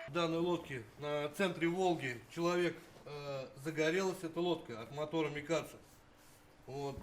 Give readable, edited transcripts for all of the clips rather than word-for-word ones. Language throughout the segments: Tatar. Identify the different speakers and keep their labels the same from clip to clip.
Speaker 1: В данной лодке на центре Волги человек загорелась эта лодка от мотора Микацу. Вот.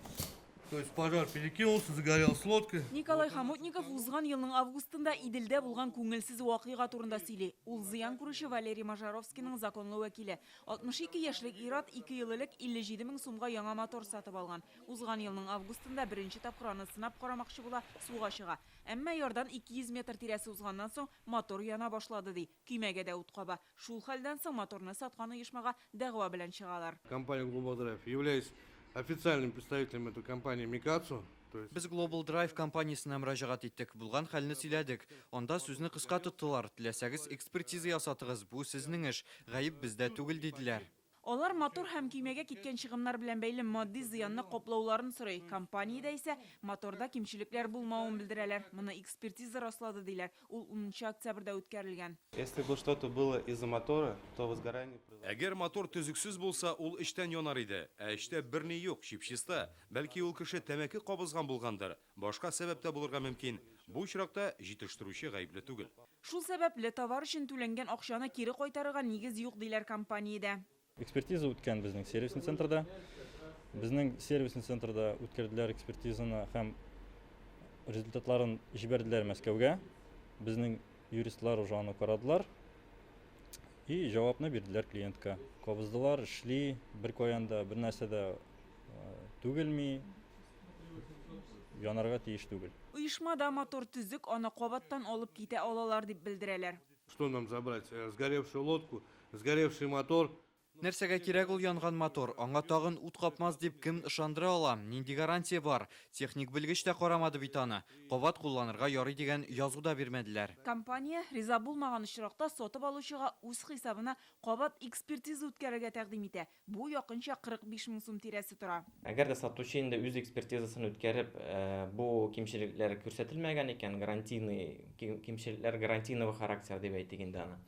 Speaker 1: То есть пожар перекинулся, загорелась лодка.
Speaker 2: Николай Хамотников узган елның августында Иделдә булган күңелсез вакыйга турында сөйли. Ул зыян күрүче Валерий Мажаровскийның законлы вәкиле. 62 яшьлек ир-ат 2 ел элек 57 мең сумга яңа мотор сатып алган. Узган елның августында беренче тапкыр аны сынап карамакчы була, суга чыга. Әмма ярдан 200 метр тирәсе узганнан соң мотор яна башлады ди. Көймәгә дә ут каба. Шул хәлдән соң моторны саткан оешмага дәгъва белән чыгалар.
Speaker 1: Компания Global Drive, являясь официальным представителем этой компании Микацу.
Speaker 3: Без Global Drive компаниясына мөрәҗәгать иттек. Булган хәлне сөйләдек. Анда сүзне кыска тоттылар. Теләсәгез экспертиза ясатыгыз. Бу сезнең эш. Гаип бездә түгел диделәр.
Speaker 2: Алар мотор һәм көймәгә киткән чыгымнар белән бәйле матди зыянны каплауларын сорый. Компаниядә исә моторда кимчелекләр булмавын белдерәләр. Моны экспертиза раслады диләр. Ул 10 октябрьдә үткәрелгән.
Speaker 4: Если бы что-то было из-за мотора, то возгорание произошло.
Speaker 5: Әгәр мотор төзексез булса, ул эштән янар иде. Ә эштә берни юк, чипчиста. Бәлки ул кеше тәмәке кабызган булгандыр. Башка сәбәптә булырга мөмкин. Бу очракта җитештерүче гаепле түгел.
Speaker 2: Шул сәбәпле товар өчен түләнгән акчаны кире кайтарырга нигез юк диләр компаниядә.
Speaker 6: Экспертиза үткән безнең сервисный центрда. Безнең сервисный центрда үткәрделәр экспертизаны һәм результатларын җибәрделәр Мәскәүгә. Безнең юристлар уже аны карадылар. И җавапны бирделәр клиентка. Кабыздылар, эшли, бер каян да, бер нәрсә дә түгелми, янарга тиеш түгел.
Speaker 2: Оешмада мотор төзек, аны кабаттан алып китә алалар дип белдерәләр.
Speaker 1: Что нам забрать? Сгоревшую лодку, сгоревший мотор.
Speaker 3: Нәрсәгә кирәк ул янган мотор? Аңа тагын ут капмас дип кем ышандыра ала? Нинди гарантия бар? Техник белгеч тә карамады бит аны. Кабат кулланырга ярый дигән язу да бирмәделәр.
Speaker 2: Компания риза булмаган очракта сатып алучыга үз хисабына кабат экспертиза үткәрергә тәкъдим итә. Бу якынча 45 мең сум тирәсе тора.
Speaker 7: Әгәр дә сатучы инде үз экспертизасын үткәреп, бу кимчелекләр күрсәтелмәгән икән, гарантийный кимчелекләр гарантийный характер дип әйтик инде аны.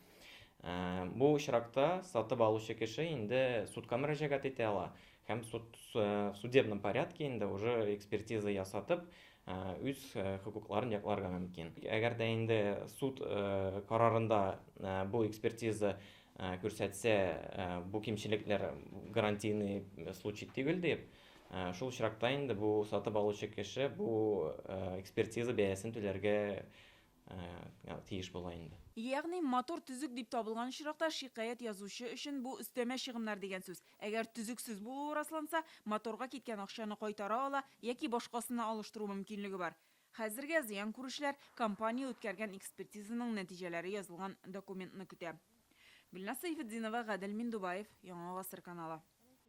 Speaker 7: Бу очракта сатып алучы кеше инде судка мөрәҗәгать итә ала һәм в судебном порядке инде уже экспертиза ясатып, үз хукукларын якларга мөмкин. Әгәр дә инде суд карарында бу экспертиза күрсәтсә, бу кимчелекләр гарантийный случай түгел дип, шул очракта инде бу сатып алучы кеше бу экспертиза бәясен түләргә тиеш була инде.
Speaker 2: Ягъни мотор төзек дип табылган очракта шикаят язучы өчен бу өстәмә чыгымнар дигән сүз. Әгәр төзексез булуы расланса, моторга киткән акчаны кайтара ала яки башкасына алыштыру мөмкинлеге бар. Хәзергә зыян күрүчеләр компания үткәргән экспертизаның нәтиҗәләре язылган документны көтә. Гөлнас Сәйфетдинова, Гадел Миндубаев, Яңа Гасыр каналы.